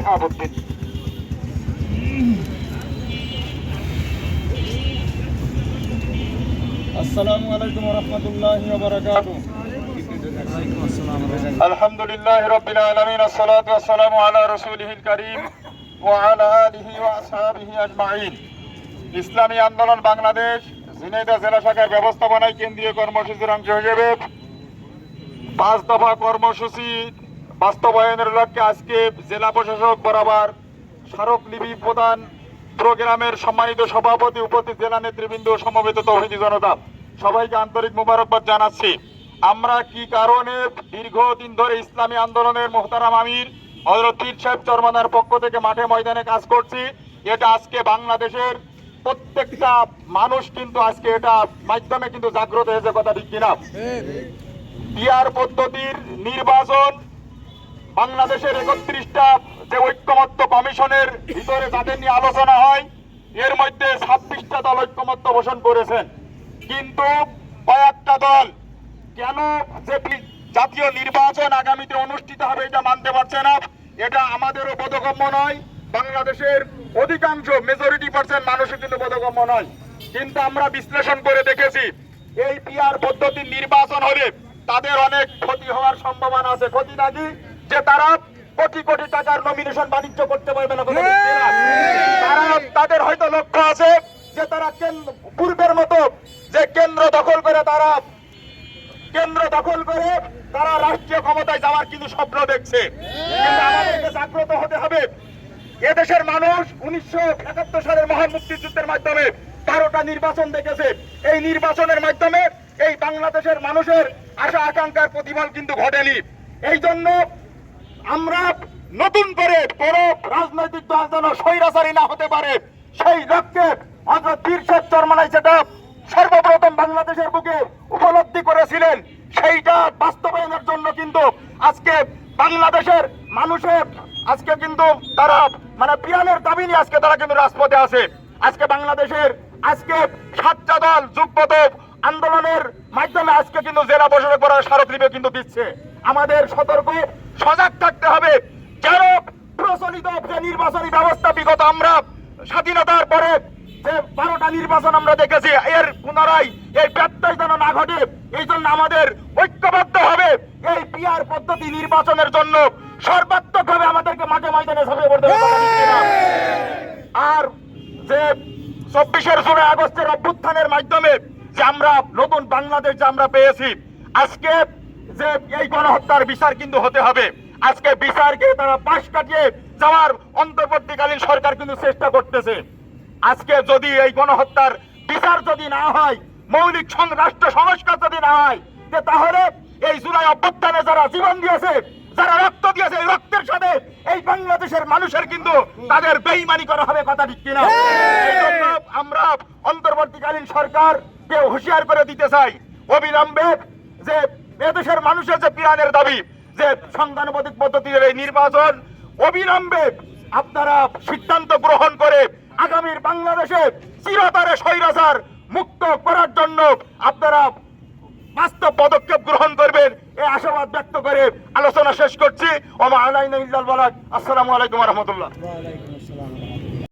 শাহাবুদ্দিন। আসসালামু আলাইকুম ওয়া রাহমাতুল্লাহি ওয়া বারাকাতুহু। আলহামদুলিল্লাহি রাব্বিল আলামিন, আসসালাতু ওয়াসসালামু আলা রাসূলিহিল কারীম ওয়া আলা আলিহি ওয়া আসহাবিহি আজমাইন। ইসলামী আন্দোলন বাংলাদেশ ঝিনাইদহ জেলা শাখার ব্যবস্থাপনায় কেন্দ্রীয় কর্মসূচির অংশ হিসেবে 5 দফা কর্মসূচি বাস্তবায়নের লক্ষ্যে আজকে জেলা প্রশাসক বরাবর স্মারকলিপি প্রদান প্রোগ্রামের সম্মানিত সভাপতি, উপস্থিত জেলা নেতৃবৃন্দ, সমবেত তৌহিদি জনতা, সবাইকে আন্তরিক মোবারকবাদ জানাচ্ছি। আমরা কি কারণে দীর্ঘদিন ধরে ইসলামী আন্দোলনের মোহতারাম আমির হযরত পীর সাহেব চরমনার পক্ষ থেকে মাঠে ময়দানে কাজ করছি, এটা আজকে বাংলাদেশের প্রত্যেকটা মানুষ কিন্তু আজকে এটা মাধ্যমে কিন্তু জাগ্রত হয়েছে, কথা ঠিক কিনা? পিআর পদ্ধতির নির্বাচন বাংলাদেশের 31টা যে ঐক্যমত্য কমিশনের ভিতরে যাদের নিয়ে আলোচনা হয়, এর মধ্যে 26টা দল ঐক্যমত্য পোষণ করেছেন। কিন্তু কয়েকটা দল কেন যে জাতীয় নির্বাচন আগামীতে অনুষ্ঠিত হবে এটা মানতে পারছে না, এটা আমাদেরও বোধগম্য নয়, বাংলাদেশের অধিকাংশ মেজরিটি পার্সেন্ট মানুষও কিন্তু বোধগম্য নয়। কিন্তু আমরা বিশ্লেষণ করে দেখেছি এই পিআর পদ্ধতির নির্বাচন হলে তাদের অনেক ক্ষতি হওয়ার সম্ভাবনা আছে। ক্ষতি নাকি যে তারা কোটি কোটি টাকার নমিনেশন বাণিজ্য করতে পারবে না, তারা তাদের হয়তো লক্ষ্য আছে যে তারা পূর্বের মতো যে কেন্দ্র দখল করে তারা রাষ্ট্রীয় ক্ষমতায় যাওয়ার কিন্তু স্বপ্ন দেখছে। কিন্তু আমাদেরকে জাগ্রত হতে হবে। এদেশের মানুষ 1971 সালের মহান মুক্তিযুদ্ধের মাধ্যমে 12টা নির্বাচন দেখেছে। এই নির্বাচনের মাধ্যমে এই বাংলাদেশের মানুষের আশা আকাঙ্ক্ষার প্রতিফল কিন্তু ঘটেনি। এই জন্য আমরা নতুন করে বড় রাজনৈতিক দল যেন স্বৈরাচারী না হতে পারে, সেই লক্ষ্যে হযরত পীর সাহেব চরমনাই যেটা সর্বপ্রথম বাংলাদেশের বুকে উপলব্ধি করেছিলেন, সেইটা বাস্তবায়নের জন্য কিন্তু আজকে বাংলাদেশের মানুষের আজকে কিন্তু তারা পিয়ানের দাবি নিয়ে আজকে তারা কিন্তু রাজপথে আছে। আজকে বাংলাদেশের 7টা দল যুগপত আন্দোলনের মাধ্যমে আজকে কিন্তু জেলা প্রশাসক করার স্মারকলিপি কিন্তু দিচ্ছে। আমাদের সতর্ক সজাগ থাকতে হবে যেন প্রচলিত যে নির্বাচনী ব্যবস্থা বিগত আমরা স্বাধীনতার পরে যে 12টা নির্বাচন আমরা দেখেছি, এর পুনরায় এই ব্যত্যয় যেন না ঘটে। এই জন্য আমাদের ঐক্যবদ্ধ হবে এই পিআর পদ্ধতি নির্বাচনের জন্য সর্বাত্মকভাবে আমাদেরকে মাঠে ময়দানে ঝাঁপিয়ে পড়তে হবে। আর যে 24 জুলাই আগস্টের অভ্যুত্থানের মাধ্যমে যে আমরা নতুন বাংলাদেশ যে আমরা পেয়েছি, আজকে যে এই গণহত্যার বিচার কিন্তু হতে হবে। আজকে বিচারকে তারা পাশ কাটিয়ে যাওয়ার অন্তর্বর্তীকালীন সরকার কিন্তু চেষ্টা করতেছে। আজকে যদি এই গণহত্যার বিচার যদি না হয়, মৌলিক রাষ্ট্র সংস্কার যদি না হয়, তাহলে এই জুলাই অভ্যুত্থানে যারা জীবন দিয়েছে, যারা রক্ত দিয়েছে, এই রক্তের সাথে এই বাংলাদেশের মানুষের কিন্তু তাদের বেঈমানি করা হবে, কথা ঠিক কিনা? এই জন্য আমরা অন্তর্বর্তীকালীন সরকারকে হুঁশিয়ার করে দিতে চাই, অবিলম্বে যে এদেশের মানুষের যে পিয়ানের দাবি, যে সংখ্যানুপাতিক পদ্ধতির এই নির্বাচন অবিলম্বে আপনারা সিদ্ধান্ত গ্রহণ করে আগামীর বাংলাদেশে চিরতরে স্বৈরাচার মুক্ত করার জন্য আপনারা বাস্তব পদক্ষেপ গ্রহণ করবেন, এই আশাবাদ ব্যক্ত করে আলোচনা শেষ করছি। ওয়া মা আলাইনা ইল্লাল বালাগ। আসসালামু আলাইকুম ওয়া রাহমাতুল্লাহ।